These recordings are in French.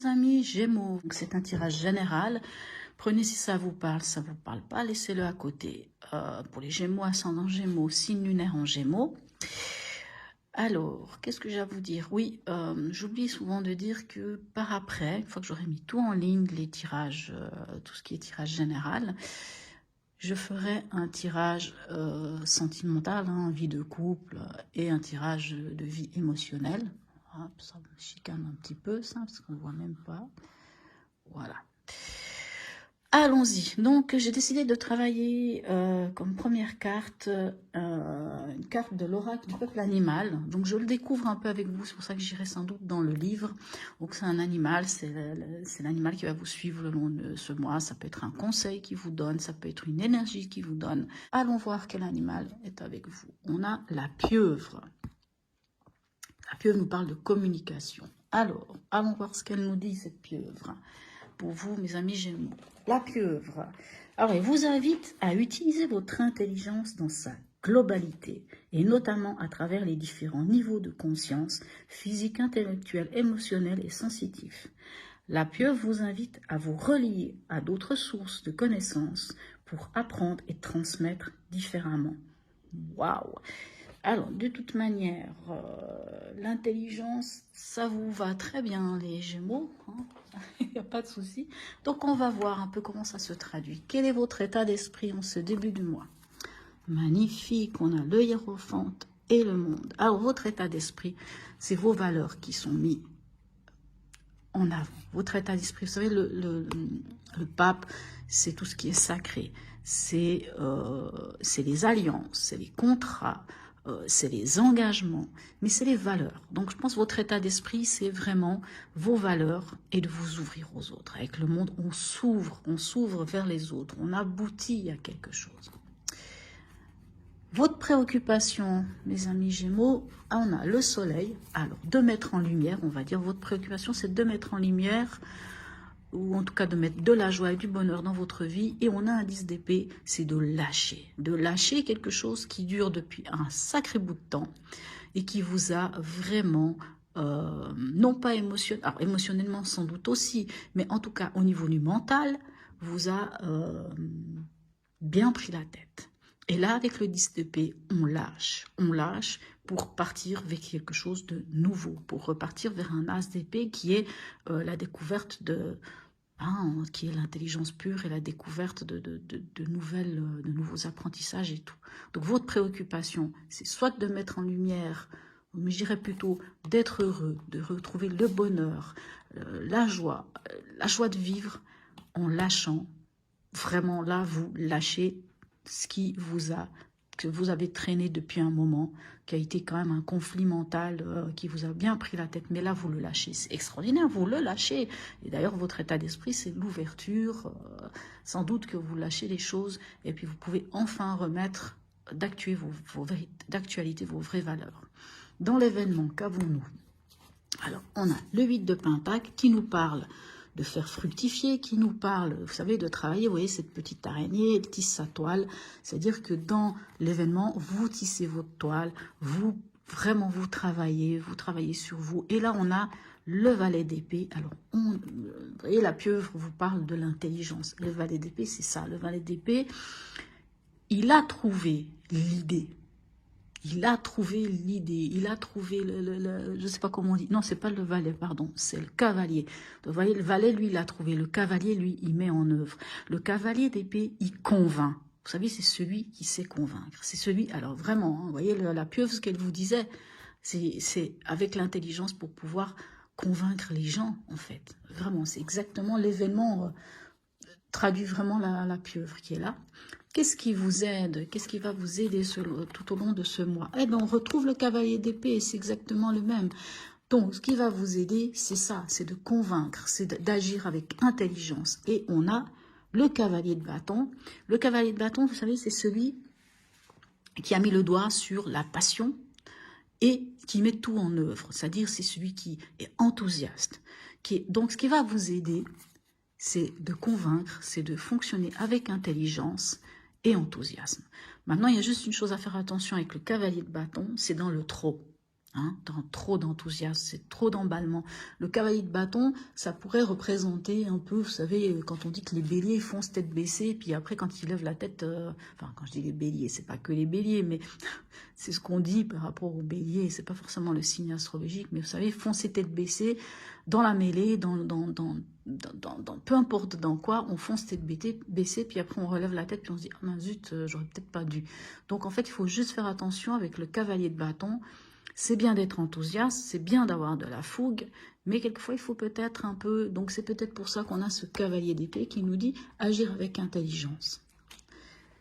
Amis Gémeaux, c'est un tirage général. Prenez si ça vous parle pas, laissez-le à côté. Pour les Gémeaux, ascendant Gémeaux, signe lunaire en Gémeaux. Alors, qu'est-ce que j'ai à vous dire? Oui, j'oublie souvent de dire que par après, une fois que j'aurai mis tout en ligne, les tirages, tout ce qui est tirage général, je ferai un tirage sentimental, vie de couple, et un tirage de vie émotionnelle. Hop, ça me chicane un petit peu, ça, parce qu'on ne voit même pas. Voilà. Allons-y. Donc, j'ai décidé de travailler comme première carte, une carte de l'oracle du peuple animal. Donc, je le découvre un peu avec vous. C'est pour ça que j'irai sans doute dans le livre. Donc, c'est un animal. C'est l'animal qui va vous suivre le long de ce mois. Ça peut être un conseil qui vous donne. Ça peut être une énergie qui vous donne. Allons voir quel animal est avec vous. On a la pieuvre. La pieuvre nous parle de communication. Alors, allons voir ce qu'elle nous dit, cette pieuvre. Pour vous, mes amis Gémeaux. La pieuvre. Alors, elle vous invite à utiliser votre intelligence dans sa globalité, et notamment à travers les différents niveaux de conscience, physique, intellectuel, émotionnel et sensitif. La pieuvre vous invite à vous relier à d'autres sources de connaissances pour apprendre et transmettre différemment. Waouh! Alors, de toute manière, l'intelligence, ça vous va très bien, les Gémeaux, il n'y a pas de souci. Donc, on va voir un peu comment ça se traduit. Quel est votre état d'esprit en ce début du mois? Magnifique, on a le hiérophant et le monde. Alors, votre état d'esprit, c'est vos valeurs qui sont mises en avant. Votre état d'esprit, vous savez, le pape, c'est tout ce qui est sacré. C'est les alliances, c'est les contrats, c'est les engagements, mais c'est les valeurs. Donc, je pense que votre état d'esprit, c'est vraiment vos valeurs et de vous ouvrir aux autres. Avec le monde, on s'ouvre vers les autres, on aboutit à quelque chose. Votre préoccupation, mes amis Gémeaux, on a le soleil. Alors, de mettre en lumière, on va dire, votre préoccupation, c'est de mettre en lumière, ou en tout cas de mettre de la joie et du bonheur dans votre vie. Et on a un 10 d'épée, c'est de lâcher quelque chose qui dure depuis un sacré bout de temps et qui vous a vraiment, non pas émotionnellement, alors émotionnellement sans doute aussi, mais en tout cas au niveau du mental, vous a bien pris la tête. Et là, avec le 10 d'épée, on lâche pour partir vers quelque chose de nouveau, pour repartir vers un as d'épée qui est la découverte qui est l'intelligence pure et la découverte de nouveaux apprentissages et tout. Donc votre préoccupation, c'est soit de mettre en lumière, mais je dirais plutôt d'être heureux, de retrouver le bonheur, la joie de vivre en lâchant. Vraiment là, vous lâchez ce que vous avez traîné depuis un moment, qui a été quand même un conflit mental qui vous a bien pris la tête, mais là vous le lâchez, c'est extraordinaire, vous le lâchez. Et d'ailleurs votre état d'esprit c'est l'ouverture, sans doute que vous lâchez les choses et puis vous pouvez enfin remettre d'actualité vos vraies valeurs. Dans l'événement, qu'avons-nous? Alors on a le 8 de Pentacle qui nous parle de faire fructifier, qui nous parle, vous savez, de travailler. Vous voyez, cette petite araignée, elle tisse sa toile. C'est-à-dire que dans l'événement, vous tissez votre toile, vous travaillez sur vous. Et là, on a le valet d'épée. Alors, vous voyez, la pieuvre vous parle de l'intelligence. Le valet d'épée, c'est ça. Le valet d'épée, il a trouvé l'idée. Il a trouvé l'idée, il a trouvé je ne sais pas comment on dit, non, c'est pas le valet, pardon, c'est le cavalier. Vous voyez, le valet, lui, il a trouvé, le cavalier, lui, il met en œuvre. Le cavalier d'épée, il convainc. Vous savez, c'est celui qui sait convaincre. C'est celui, alors vraiment, vous voyez, la pieuvre, ce qu'elle vous disait, c'est avec l'intelligence pour pouvoir convaincre les gens, en fait. Vraiment, c'est exactement l'événement traduit vraiment la pieuvre qui est là. Qu'est-ce qui vous aide? Qu'est-ce qui va vous aider tout au long de ce mois? Eh bien, on retrouve le cavalier d'épée, c'est exactement le même. Donc, ce qui va vous aider, c'est ça, c'est de convaincre, c'est d'agir avec intelligence. Et on a le cavalier de bâton. Le cavalier de bâton, vous savez, c'est celui qui a mis le doigt sur la passion et qui met tout en œuvre. C'est-à-dire, c'est celui qui est enthousiaste. Donc, ce qui va vous aider, c'est de convaincre, c'est de fonctionner avec intelligence et enthousiasme. Maintenant, il y a juste une chose à faire attention avec le cavalier de bâton, c'est dans le trop. Hein, dans trop d'enthousiasme, c'est trop d'emballement. Le cavalier de bâton, ça pourrait représenter un peu, vous savez, quand on dit que les béliers foncent tête baissée, puis après quand ils lèvent la tête, enfin quand je dis les béliers, c'est pas que les béliers, mais c'est ce qu'on dit par rapport aux béliers, c'est pas forcément le signe astrologique, mais vous savez, foncer tête baissée, dans la mêlée, peu importe dans quoi, on fonce tête baissée, puis après on relève la tête, puis on se dit, ah zut, j'aurais peut-être pas dû. Donc en fait, il faut juste faire attention avec le cavalier de bâton. C'est bien d'être enthousiaste, c'est bien d'avoir de la fougue, mais quelquefois il faut peut-être un peu, donc c'est peut-être pour ça qu'on a ce cavalier d'épée qui nous dit agir avec intelligence.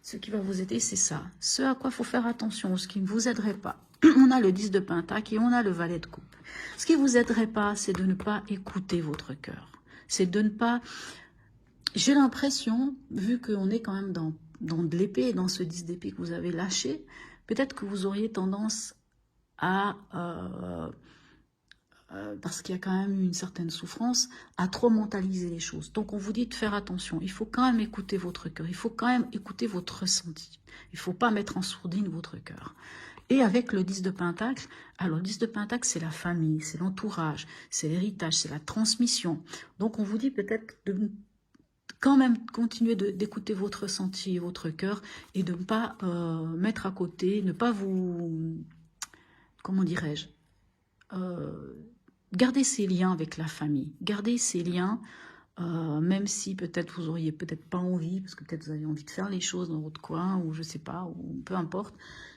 Ce qui va vous aider, c'est ça. Ce à quoi il faut faire attention, ce qui ne vous aiderait pas. On a le 10 de Pentacle et on a le valet de coupe. Ce qui ne vous aiderait pas, c'est de ne pas écouter votre cœur. C'est de ne pas... J'ai l'impression, vu qu'on est quand même dans de l'épée, dans ce 10 d'épée que vous avez lâché, peut-être que vous auriez tendance parce qu'il y a quand même une certaine souffrance, à trop mentaliser les choses. Donc on vous dit de faire attention, il faut quand même écouter votre cœur, il faut quand même écouter votre ressenti. Il ne faut pas mettre en sourdine votre cœur. Et avec le 10 de Pentacle, alors le 10 de Pentacle, c'est la famille, c'est l'entourage, c'est l'héritage, c'est la transmission. Donc on vous dit peut-être de quand même continuer d'écouter votre ressenti, votre cœur, et de ne pas mettre à côté, ne pas vous... Comment dirais-je, gardez ces liens avec la famille, gardez ces liens, même si peut-être vous auriez peut-être pas envie, parce que peut-être vous avez envie de faire les choses dans votre coin, ou je sais pas, ou peu importe,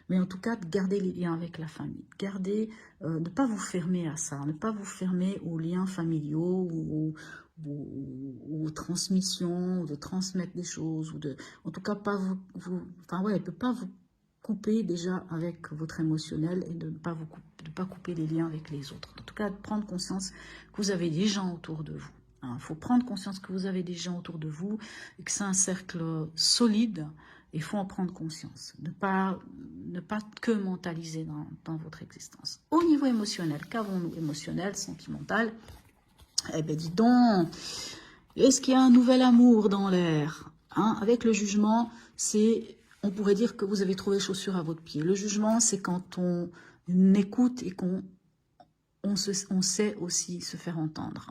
mais en tout cas, gardez les liens avec la famille, gardez, ne pas vous fermer à ça, ne pas vous fermer aux liens familiaux, ou aux transmissions, ou de transmettre des choses, ou de, en tout cas, pas enfin ouais, elle peut pas vous couper déjà avec votre émotionnel et de ne pas couper les liens avec les autres. En tout cas, de prendre conscience que vous avez des gens autour de vous. Il faut prendre conscience que vous avez des gens autour de vous et que c'est un cercle solide. Il faut en prendre conscience. Ne pas que mentaliser dans votre existence. Au niveau émotionnel, qu'avons-nous émotionnel, sentimental? Eh bien, dis donc, est-ce qu'il y a un nouvel amour dans l'air? Avec le jugement, c'est... On pourrait dire que vous avez trouvé chaussure à votre pied. Le jugement, c'est quand on écoute et qu'on sait aussi se faire entendre.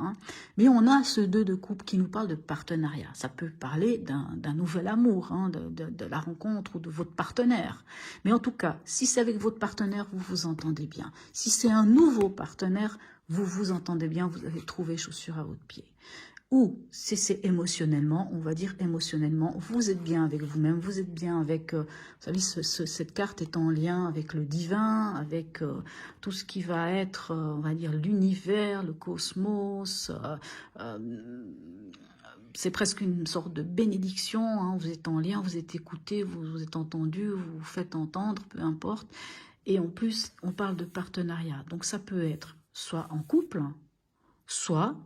Mais on a ce 2 de coupe qui nous parle de partenariat. Ça peut parler d'un nouvel amour, de la rencontre ou de votre partenaire. Mais en tout cas, si c'est avec votre partenaire, vous vous entendez bien. Si c'est un nouveau partenaire, vous vous entendez bien, vous avez trouvé chaussure à votre pied. Ou si c'est émotionnellement, on va dire émotionnellement, vous êtes bien avec vous-même, vous êtes bien avec, vous savez, cette carte est en lien avec le divin, avec tout ce qui va être, on va dire, l'univers, le cosmos, c'est presque une sorte de bénédiction, vous êtes en lien, vous êtes écouté, vous êtes entendu, vous vous faites entendre, peu importe. Et en plus, on parle de partenariat, donc ça peut être soit en couple, soit...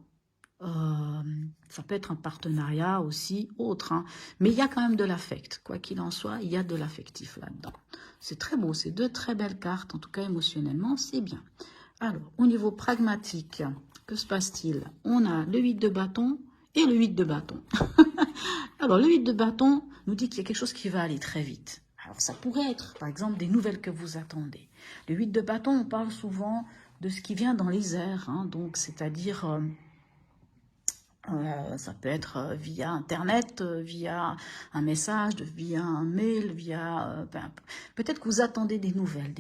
ça peut être un partenariat aussi autre, mais il y a quand même de l'affect, quoi qu'il en soit, il y a de l'affectif là-dedans. C'est très beau, c'est 2 très belles cartes, en tout cas émotionnellement, c'est bien. Alors, au niveau pragmatique, que se passe-t-il? On a le 8 de bâton et le 8 de bâton. Alors, le 8 de bâton nous dit qu'il y a quelque chose qui va aller très vite. Alors, ça pourrait être, par exemple, des nouvelles que vous attendez. Le 8 de bâton, on parle souvent de ce qui vient dans les airs, donc c'est-à-dire... ça peut être via Internet, via un message, via un mail, via... peut-être que vous attendez des nouvelles,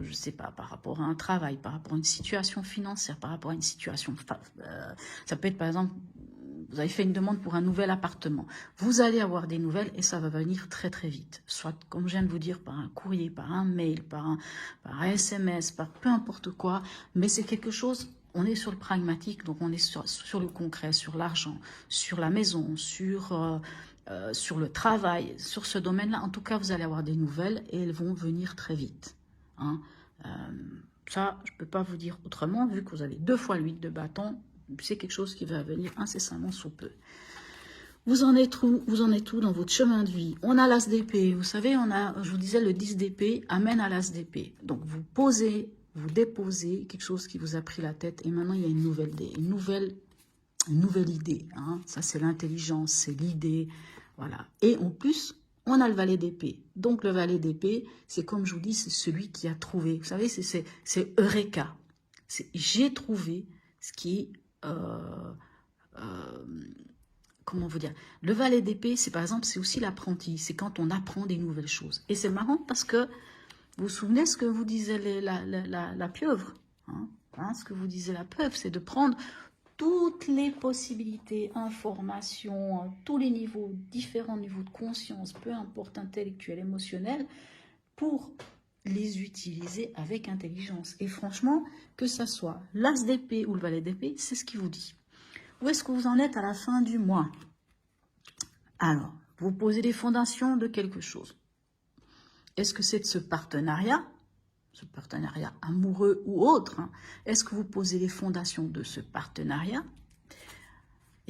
je ne sais pas, par rapport à un travail, par rapport à une situation financière, par rapport à une situation... ça peut être par exemple, vous avez fait une demande pour un nouvel appartement. Vous allez avoir des nouvelles et ça va venir très très vite. Soit, comme je viens de vous dire, par un courrier, par un mail, par un SMS, par peu importe quoi, mais c'est quelque chose... On est sur le pragmatique, donc on est sur le concret, sur l'argent, sur la maison, sur le travail, sur ce domaine-là. En tout cas, vous allez avoir des nouvelles et elles vont venir très vite. Ça, je ne peux pas vous dire autrement, vu que vous avez 2 fois le 8 de bâton, c'est quelque chose qui va venir incessamment sous peu. Vous en êtes où dans votre chemin de vie? On a l'as d'épée, vous savez, je vous disais, le 10 d'épée amène à l'as d'épée. Donc, vous posez... Vous déposez quelque chose qui vous a pris la tête et maintenant il y a une nouvelle idée. Ça, c'est l'intelligence, c'est l'idée. Voilà. Et en plus, on a le valet d'épée. Donc le valet d'épée, c'est comme je vous dis, c'est celui qui a trouvé. Vous savez, c'est Eureka. J'ai trouvé ce qui... comment vous dire? Le valet d'épée, c'est par exemple, c'est aussi l'apprenti. C'est quand on apprend des nouvelles choses. Et c'est marrant parce que, vous vous souvenez ce que vous disait la pieuvre, hein, ce que vous disait la pieuvre, c'est de prendre toutes les possibilités, informations, tous les niveaux, différents niveaux de conscience, peu importe intellectuel, émotionnel, pour les utiliser avec intelligence. Et franchement, que ça soit l'as d'épée ou le valet d'épée, c'est ce qui vous dit. Où est-ce que vous en êtes à la fin du mois? Alors, vous posez les fondations de quelque chose. Est-ce que c'est de ce partenariat amoureux ou autre, hein? Est-ce que vous posez les fondations de ce partenariat?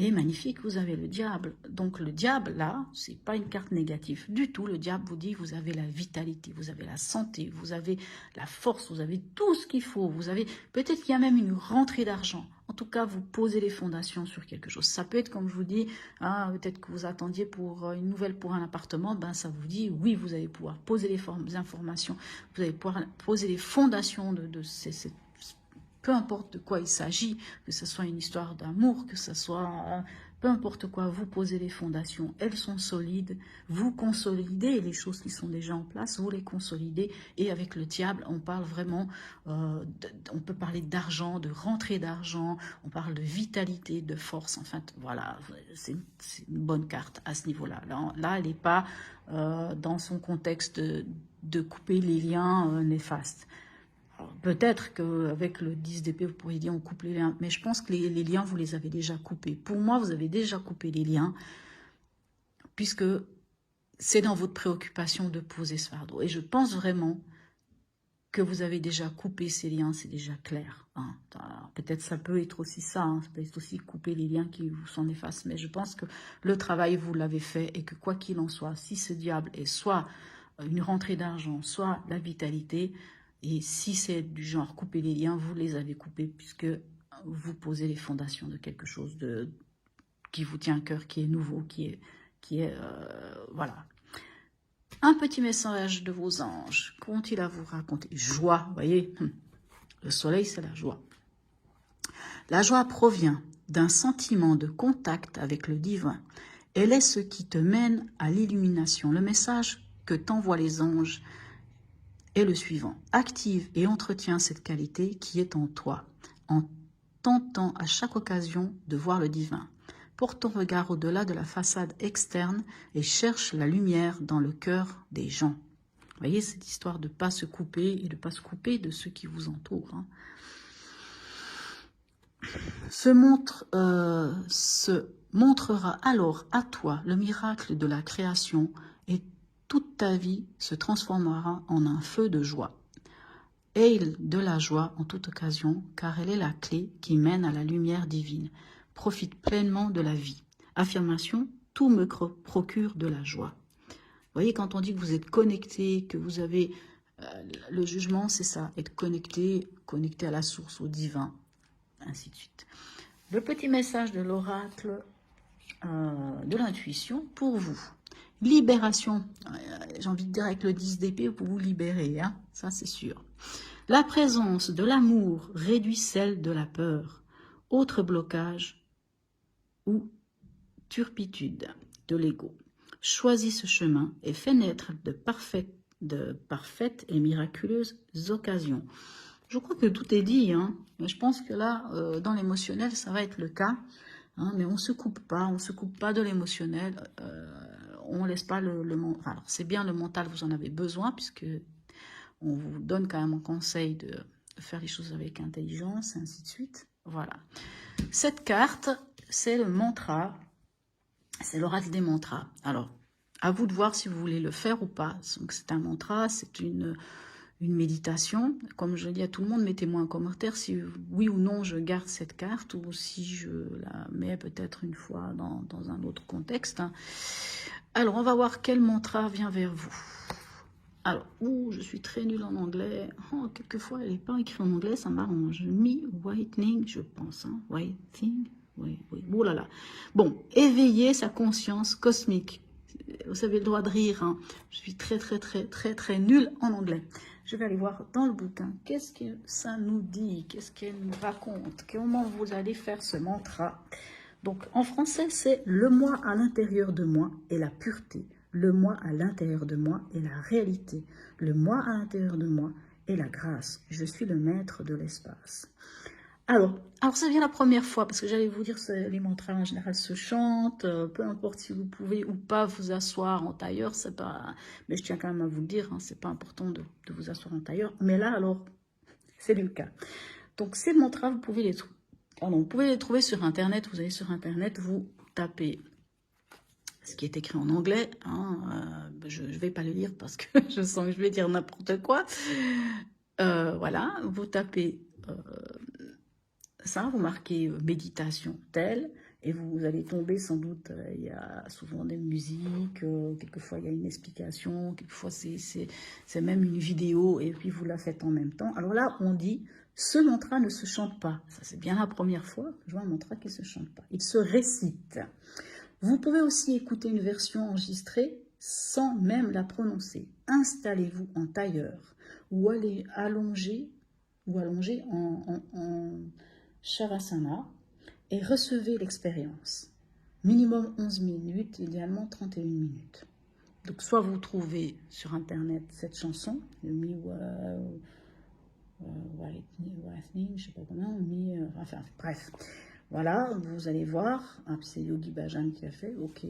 Et magnifique, vous avez le diable. Donc le diable, là, c'est pas une carte négative du tout. Le diable vous dit, vous avez la vitalité, vous avez la santé, vous avez la force, vous avez tout ce qu'il faut. Vous avez, peut-être qu'il y a même une rentrée d'argent. En tout cas, vous posez les fondations sur quelque chose. Ça peut être, comme je vous dis, hein, peut-être que vous attendiez pour une nouvelle pour un appartement, ben ça vous dit, oui, vous allez pouvoir poser les informations, vous allez pouvoir poser les fondations de ces peu importe de quoi il s'agit, que ce soit une histoire d'amour, que ce soit peu importe quoi, vous posez les fondations, elles sont solides, vous consolidez les choses qui sont déjà en place, vous les consolidez, et avec le diable, on parle vraiment, on peut parler d'argent, de rentrée d'argent, on parle de vitalité, de force, enfin voilà, c'est une bonne carte à ce niveau-là. Là, elle n'est pas dans son contexte de couper les liens néfastes. Peut-être qu'avec le 10 d'épée, vous pourriez dire on coupe les liens. Mais je pense que les liens, vous les avez déjà coupés. Pour moi, vous avez déjà coupé les liens, puisque c'est dans votre préoccupation de poser ce fardeau. Et je pense vraiment que vous avez déjà coupé ces liens, c'est déjà clair. Hein. Peut-être ça peut être aussi ça, hein. Ça peut être aussi couper les liens qui vous sont néfastes. Mais je pense que le travail, vous l'avez fait, et que quoi qu'il en soit, si ce diable est soit une rentrée d'argent, soit la vitalité... Et si c'est du genre couper les liens, vous les avez coupés puisque vous posez les fondations de quelque chose qui vous tient à cœur, qui est nouveau, qui est voilà. Un petit message de vos anges. Qu'ont-ils à vous raconter? Joie, vous voyez. Le soleil, c'est la joie. La joie provient d'un sentiment de contact avec le divin. Elle est ce qui te mène à l'illumination. Le message que t'envoient les anges est le suivant. Active et entretiens cette qualité qui est en toi, en tentant à chaque occasion de voir le divin. Porte ton regard au-delà de la façade externe et cherche la lumière dans le cœur des gens. Vous voyez, cette histoire de ne pas se couper et de ne pas se couper de ceux qui vous entourent. Hein. Se montrera alors à toi le miracle de la création et toute ta vie se transformera en un feu de joie. Aie de la joie en toute occasion, car elle est la clé qui mène à la lumière divine. Profite pleinement de la vie. Affirmation, tout me procure de la joie. Vous voyez, quand on dit que vous êtes connecté, que vous avez le jugement, c'est ça, être connecté à la source, au divin, ainsi de suite. Le petit message de l'oracle de l'intuition pour vous. Libération, j'ai envie de dire avec le 10 d'épée, pour vous libérer, hein, ça c'est sûr. La présence de l'amour réduit celle de la peur. Autre blocage ou turpitude de l'ego. Choisis ce chemin et fais naître de parfaites et miraculeuses occasions. Je crois que tout est dit, hein, mais je pense que là, dans l'émotionnel, ça va être le cas. Hein, mais on ne se coupe pas de l'émotionnel. On ne laisse pas le mental. Alors, c'est bien le mental, vous en avez besoin, puisque on vous donne quand même un conseil de faire les choses avec intelligence, et ainsi de suite. Voilà. Cette carte, c'est le mantra, c'est l'oracle des mantras. Alors, à vous de voir si vous voulez le faire ou pas. Donc, c'est un mantra, c'est une méditation. Comme je dis à tout le monde, mettez-moi un commentaire si oui ou non je garde cette carte ou si je la mets peut-être une fois dans un autre contexte. Alors, on va voir quel mantra vient vers vous. Alors, je suis très nulle en anglais. Oh, quelquefois, elle n'est pas écrite en anglais, ça m'arrange. Me whitening, je pense. Hein. Whitening, oui. Oh là là. Bon, éveiller sa conscience cosmique. vous avez le droit de rire, hein. Je suis très nulle en anglais. Je vais aller voir dans le bouquin, qu'est-ce que ça nous dit, qu'est-ce qu'elle nous raconte, comment vous allez faire ce mantra. Donc, en français, c'est « le moi à l'intérieur de moi est la pureté. Le moi à l'intérieur de moi est la réalité. Le moi à l'intérieur de moi est la grâce. Je suis le maître de l'espace. » Alors c'est bien la première fois, parce que j'allais vous dire, les mantras en général se chantent, peu importe si vous pouvez ou pas vous asseoir en tailleur, c'est pas, mais je tiens quand même à vous le dire, hein, c'est pas important de vous asseoir en tailleur, mais là alors, c'est le cas. Donc ces mantras, vous pouvez les trouver sur internet, vous allez sur internet, vous tapez ce qui est écrit en anglais, hein, je ne vais pas le lire parce que je sens que je vais dire n'importe quoi, voilà, vous tapez ça, vous marquez méditation telle, et vous allez tomber sans doute, il y a souvent des musiques, quelquefois il y a une explication, quelquefois c'est même une vidéo, et puis vous la faites en même temps. Alors là, on dit, ce mantra ne se chante pas. Ça, c'est bien la première fois que je vois un mantra qui ne se chante pas. Il se récite. Vous pouvez aussi écouter une version enregistrée sans même la prononcer. Installez-vous en tailleur ou allez allonger en Shavasana et recevez l'expérience. Minimum 11 minutes, idéalement 31 minutes. Donc soit vous trouvez sur internet cette chanson, le je sais pas comment, enfin bref. Voilà, vous allez voir, c'est Yogi Bhajan qui a fait, ok.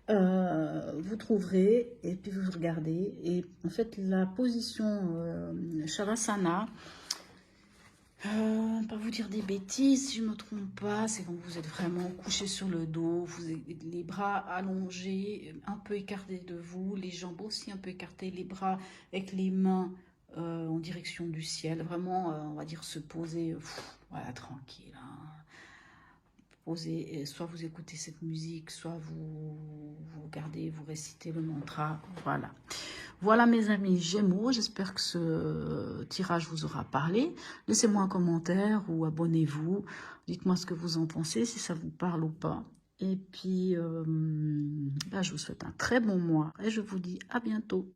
Vous trouverez et puis vous regardez. Et en fait, la position Shavasana, pas vous dire des bêtises, si je ne me trompe pas, c'est quand vous êtes vraiment couché sur le dos, vous avez les bras allongés, un peu écartés de vous, les jambes aussi un peu écartées, les bras avec les mains en direction du ciel, vraiment, on va dire se poser, voilà, tranquille, hein. Posez, soit vous écoutez cette musique, soit vous regardez, vous récitez le mantra, voilà. Voilà mes amis Gémeaux, j'espère que ce tirage vous aura parlé. Laissez-moi un commentaire ou abonnez-vous. Dites-moi ce que vous en pensez, si ça vous parle ou pas. Et puis, là, je vous souhaite un très bon mois et je vous dis à bientôt.